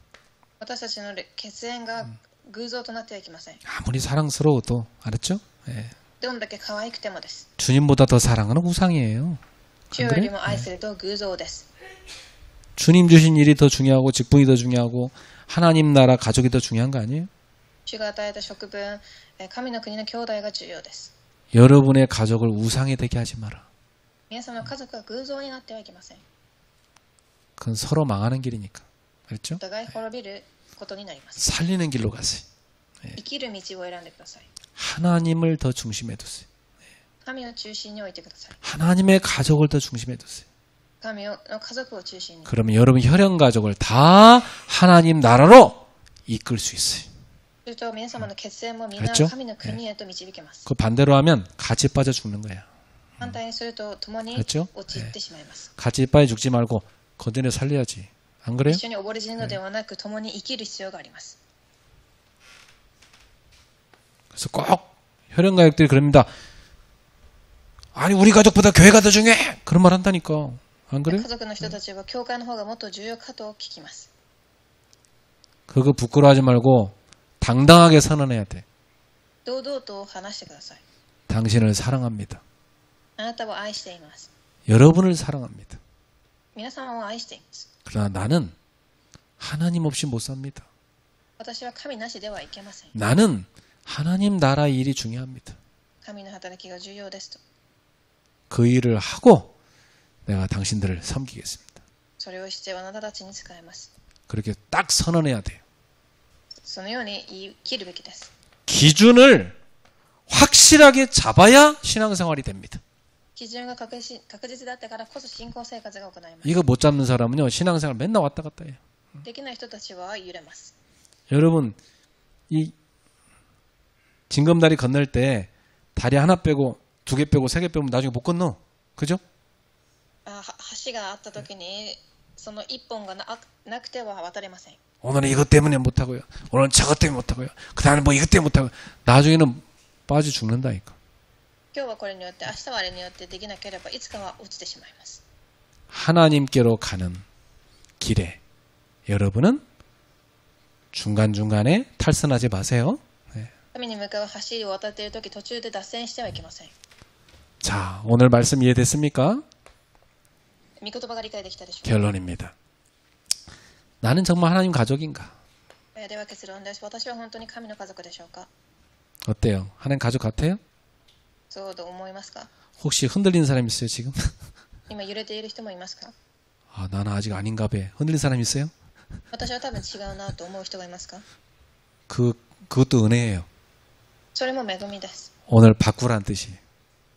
私たちの血縁が偶像となってはいけません。 아무리 사랑스러워도 알았죠? 예. どんだけ可愛くてもです。 주님보다 더 사랑하는 우상이에요. 主よりも愛すると偶像です。 주님 주신 일이 더 중요하고 직분이 더 중요하고 하나님 나라 가족이 더 중요한 거 아니에요? 主が与えた職分、神の国の兄弟が重要です。 여러분의 가족을 우상이 되게 하지 마라. 皆様の家族が偶像になってはいけません。 그건 서로 망하는 길이니까. 알죠? お互い滅びることになります。 살리는 길로 가세요. 生きる道を選んでください。 하나님을 더 중심에 두세요. 神を中心に置いてください。 하나님의 가족을 더 중심에 두세요. 神の家族を中心に。 그러면 여러분 혈연 가족을 다 하나님 나라로 이끌 수 있어요. すると皆様の血縁もみんな 그렇죠? 神の国へと導けます。 그 반대로 하면 같이 빠져 죽는 거야. 反対にすると共に 그렇죠? 陥ってしまいます。 같이 빠져 죽지 말고 건드려 살려야지. 안 그래요? 一緒に溺れ死ぬのではなく共に生きる必要があります。 그래서 꼭 혈연 가족들이 그럽니다. 아니 우리 가족보다 교회가 더 중요해. 그런 말 한다니까. 안 그래요? 家族の人たちは教会の方がもっと重要かと聞きます。 그거 부끄러워하지 말고 당당하게 선언해야 돼. 堂々と話してください。 당신을 사랑합니다. あなたを愛しています。 여러분을 사랑합니다. 皆様を愛しています。 그러나 나는 하나님 없이 못 삽니다. 私は神なしではいけません。 나는 하나님 나라 일이 중요합니다. 神の働きが重要ですと。 그 일을 하고 내가 당신들을 섬기겠습니다. それをしてあなたたちに使えます。 그렇게 딱 선언해야 돼요. そのように言い切るべきです。 기준을 확실하게 잡아야 신앙생활이 됩니다. 基準が確実だったからこそ信仰生活が行えます。 이거 못 잡는 사람은요 신앙생활 맨날 왔다 갔다 해요. できない人たちは揺れます。 여러분 이 징검다리 건널 때 다리 하나 빼고 두 개 빼고 세 개 빼면 나중에 못 건너. 그죠? 橋があった時にその一本がなくては渡れません。 오늘은 이것 때문에 못하고요. 오늘은 저것 때문에 못하고요. 그 다음에 뭐 이것 때문에 못하고요. 나중에는 빠져 죽는다니까. 今日はこれによって明日はあれによってできなければいつかは落ちてしまいます。 하나님께로 가는 길에 여러분은 중간중간에 탈선하지 마세요. 神に向かう橋を渡っている時途中で脱線してはいけません。 자, 오늘 말씀 이해됐습니까? 御言葉が理解できたでしょうか。 결론입니다. 나는 정말 하나님 가족인가? では結論です。私は本当に神の家族でしょうか。 어때요? 하나님 가족 같아요? そうと思いますか。 혹시 흔들리는 사람 있어요 지금? 今揺れている人もいますか。 아, 나는 아직 아닌가 봐. 흔들리는 사람 있어요? 私は多分違うなと思う人がいますか。 그것도 은혜예요. それも恵みです。 오늘 바꾸라는 뜻이에요.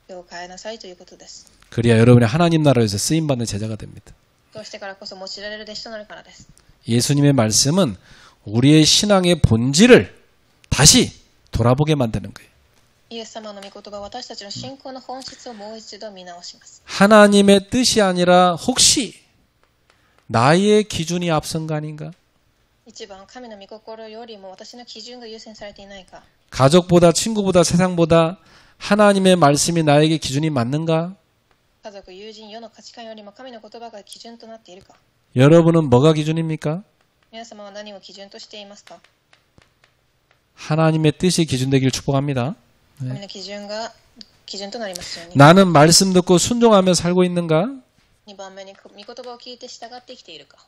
今日変えなさいということです。 그래야 여러분의 하나님 나라에서 쓰임받는 제자가 됩니다. そうしてからこそ用いられる弟子となるからです。 예수님의 말씀은 우리의 신앙의 본질을 다시 돌아보게 만드는 거예요. イエス様の御言葉は私たちの信仰の本質をもう一度見直します。 하나님의 뜻이 아니라 혹시 나의 기준이 앞선 거 아닌가? 一番神の御心よりも私の基準が優先されていないか。 가족보다 친구보다 세상보다 하나님의 말씀이 나에게 기준이 맞는가? 家族、友人、世の価値観よりも神の言葉が基準となっているか。 여러분은 뭐가 기준입니까? 皆様は何を基準としていますか。 하나님의 뜻이 기준되기를 축복합니다. 神の基準が基準となりますように。 나는 말씀 듣고 순종하며 살고 있는가? 2番目に御言葉を聞いて従って生きているか。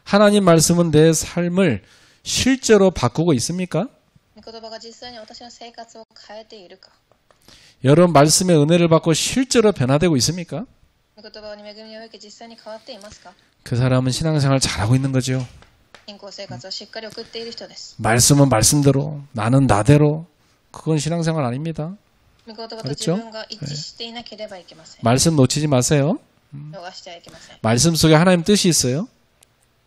하나님 말씀은 내 삶을 실제로 바꾸고 있습니까? 御言葉が実際に私の生活を変えているか。 여러분 말씀의 은혜를 받고 실제로 변화되고 있습니까? 御言葉に恵みを受け実際に変わっていますか。 그 사람은 신앙생활 잘하고 있는 거죠. 信仰生活をしっかり送っている人です。 말씀은 말씀대로 나는 나대로 그건 신앙생활 아닙니다. 御言葉と自分が一致していなければいけません。 말씀 놓치지 마세요. 逃してはいけません。 말씀 속에 하나님 뜻이 있어요.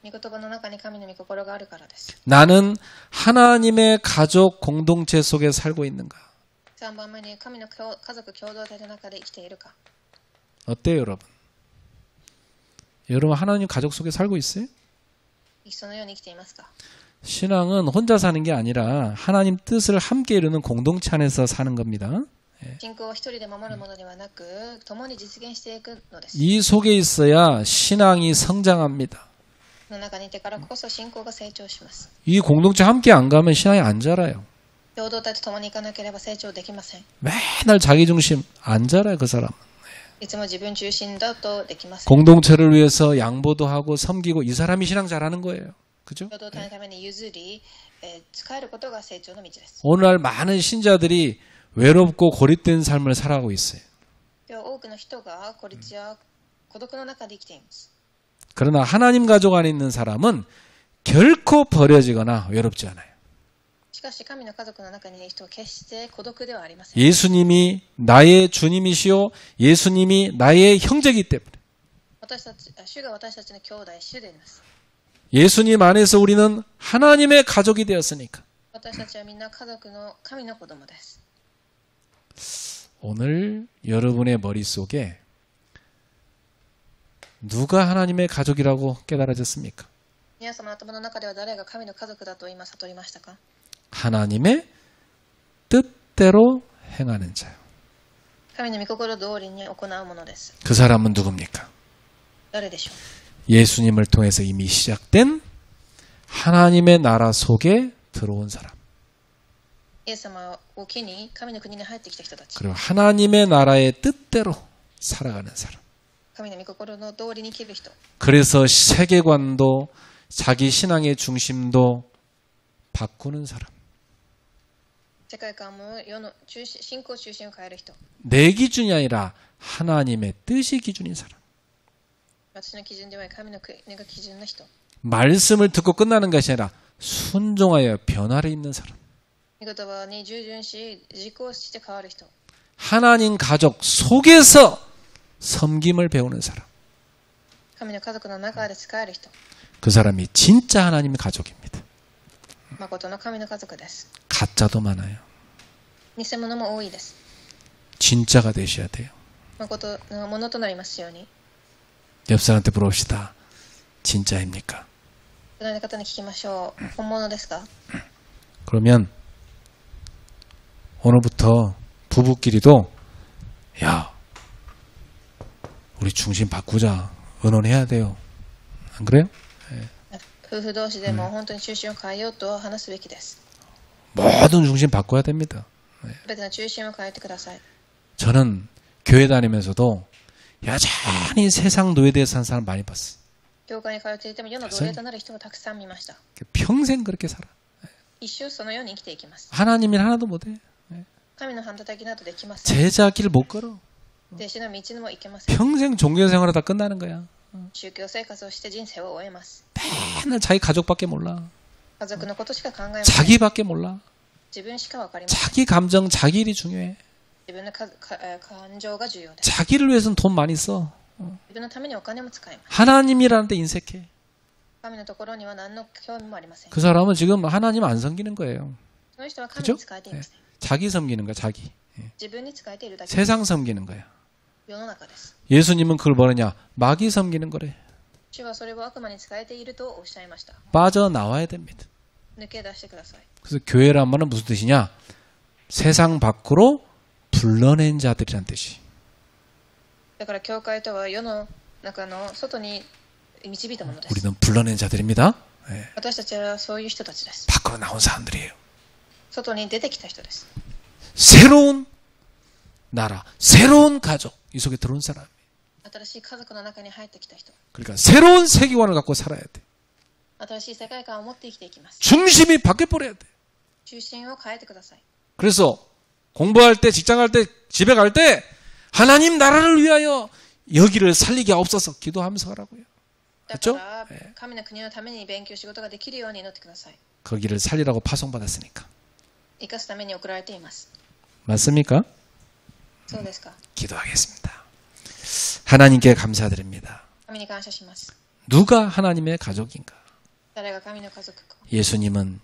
御言葉の中に神の御心があるからです。 나는 하나님의 가족 공동체 속에 살고 있는가? 3番目に神の家族共同体の中で生きているか。 어때요, 여러분? 여러분 하나님 가족 속에 살고 있어요? そのように生きていますか。 신앙은 혼자 사는 게 아니라 하나님 뜻을 함께 이루는 공동체 안에서 사는 겁니다. 信仰を一人で守るものではなく、共に実現していくのです。 이 속에 있어야 신앙이 성장합니다. の中にいてからこそ信仰が成長します。 이 공동체 함께 안 가면 신앙이 안 자라요. 共同体と共に行かなければ成長できません。 맨날 자기 중심 안 자라요, 그 사람. いつも自分中心だとできません。 공동체를 위해서 양보도 하고 섬기고 이 사람이 신앙 잘하는 거예요. 그죠? 共同体のために譲り、使えることが成長の道です。 오늘날 많은 신자들이 외롭고 고립된 삶을 살아가고 있어요. 今日多くの人が孤立や孤独の中で生きています。 그러나 하나님 가족 안에 있는 사람은 결코 버려지거나 외롭지 않아요. しかし神の家族の中にいる人は決して孤独ではありません。 예수님이 나의 주님이시요 예수님이 나의 형제이기 때문에 主が私たちの兄弟、主でいます。 예수님 안에서 우리는 하나님의 가족이 되었으니까 私たちはみんな家族の神の子供です。 오늘 여러분의 머릿속에 누가 하나님의 가족이라고 깨달아졌습니까? 皆様の頭の中では誰が神の家族だと今悟りましたか？ 하나님의 뜻대로 행하는 자요. 神の御心通りに行うものです。 그 사람은 누굽니까? 誰でしょう？ 예수님을 통해서 이미 시작된 하나님의 나라 속에 들어온 사람. イエス様を機に神の国に入ってきた人たち。 그리고 하나님의 나라의 뜻대로 살아가는 사람. 神の御心の通りに生きる人。 그래서 세계관도 자기 신앙의 중심도 바꾸는 사람. 世界観も世の信仰中心を変える人。 내 기준이 아니라 하나님의 뜻이 기준인 사람. 私の基準では神の国が基準の人。 말씀을 듣고 끝나는 것이 아니라 순종하여 변화를 입는 사람. 御言葉に従順し、実行して変わる人。 하나님 가족 속에서 섬김을 배우는 사람. 神の家族の中で使える人。 그 사람이 진짜 하나님의 가족입니다. 誠の神の家族です。 가짜도 많아요. 偽物も多いです。 진짜가 되셔야 돼요. 誠のものとなりますように。 옆 사람한테 물어봅시다. 진짜입니까? 隣の方に聞きましょう。本物ですか？ 그러면 오늘부터 부부끼리도 야 우리 중심 바꾸자 의논해야 돼요. 안 그래요? 夫婦同士でも本当に中心を変えようと話すべきです。 모든 중심 바꿔야 됩니다. 全ての中心を変えてください。 저는 교회 다니면서도 여전히 세상 노예대에 산 사람 많이 봤어요. 教会に通っていても世の奴隷となる人をたくさん見ました。 평생 그렇게 살아. 一生そのように生きていきます。 하나님 일 하나도 못해. 神の働きなどできません。 제자 길 못 걸어. 弟子の道にも行けません。 평생 종교 생활하다 끝나는 거야. 宗教生活をして人生を終えます。 맨날 자기 가족밖에 몰라. 家族のことしか考えません。 자기밖에 몰라. 自分しか分かりません。 자기 감정, 자기 일이 중요해. 自分の感情が重要です。 자기를 위해서는 돈 많이 써. 自分のためにお金も使います。 하나님이라는 데 인색해. 神のところには何の興味もありません。 그 사람은 지금 하나님 안 섬기는 거예요. その人は神に使えていません。 자기 섬기는 거야, 자기. 自分に使えているだけです。 세상 섬기는 거야. 世の中です。 예수님은 그걸 뭐느냐? 마귀 섬기는 거래. 主はそれを悪魔に使えているとおっしゃいました。 빠져나와야 됩니다. 抜け出してください。 그래서 교회란 말은 무슨 뜻이냐? 세상 밖으로 불러낸 자들이란 뜻이. だから教会とは世の中の外に導いたものです。 우리는 불러낸 자들입니다. 네. 私たちはそういう人たちです。 밖으로 나온 사람들이에요. 外に出てきた人です。 새로운 나라, 새로운 가족 이 속에 들어온 사람. 新しい家族の中に入ってきた人。 그러니까 새로운 세계관을 갖고 살아야 돼. 新しい世界観を持って生きていきます。 중심이 바뀌어버려야 돼. 中心を変えてください。 그래서 공부할 때, 직장 갈 때, 집에 갈 때 하나님 나라를 위하여 여기를 살리게 하옵소서 기도하면서 하라고요. だ 그렇죠? から神の国のために勉強仕事ができるように祈ってください。 거기를 살리라고 파송받았으니까. 生かすために送られています。 맞습니까? そうですか。 기도하겠습니다. 하나님께 감사드립니다. 神に感謝します。 누가 하나님의 가족인가? 誰が神の家族か。 예수님은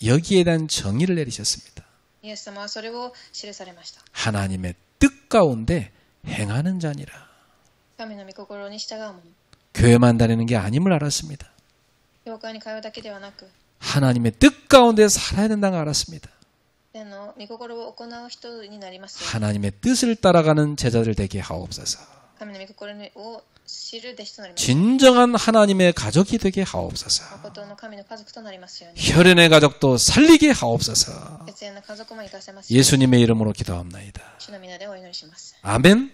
여기에 대한 정의를 내리셨습니다. イエス様はそれを記されました。 하나님의 뜻 가운데 행하는 자니라. 神の御心に従うもの。 교회만 다니는 게 아님을 알았습니다. 教会に通うだけではなく、 하나님의 뜻 가운데 살아야 된다는 걸 알았습니다. 天の御心を行う人になりますように。 하나님의 뜻을 따라가는 제자들 되게 하옵소서. 神の御心を知る弟子となります。 진정한 하나님의 가족이 되게 하옵소서. 誠の神の家族となりますように。 혈연의 가족도 살리게 하옵소서. 血縁の家族も生かせます。 예수님의 이름으로 기도합나이다. 主の皆でお祈りします。 아멘.